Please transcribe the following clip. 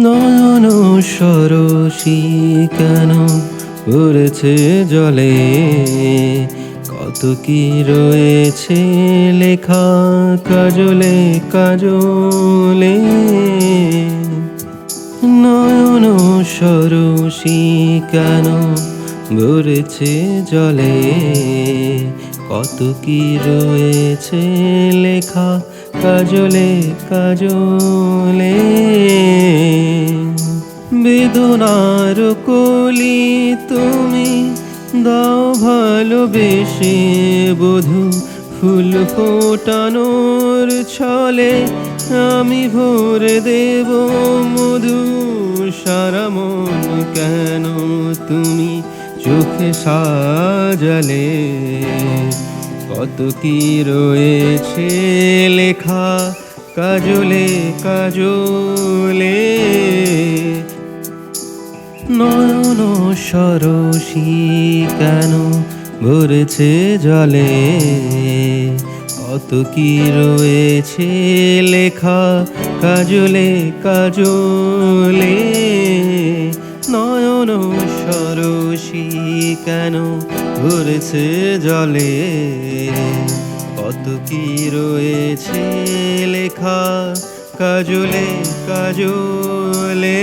নয়ন সরসী কেন ভরেছে জলে, কত কি রয়েছে লেখা কাজলে কাজলে। নয়ন সরসী কেন ভরেছে জলে, কত কি রয়েছে লেখা কাজলে কাজলে। বেদনার কলি তুমি দাও ভালোবেসে, বধূ ফুল ফোটানোর ছলে আমি ভরে দেব মধু। সারা মন কেন তুমি চোখে সাজালে, কত কি রয়েছে লেখা কাজলে কাজলে। নয়ন সরসী কেন ভরেছে জলে, কত কি রয়েছে লেখা কাজলে কাজলে। নয়ন সরসী কেন ভরেছে জলে, কত কি রয়েছে লেখা কাজলে কাজলে।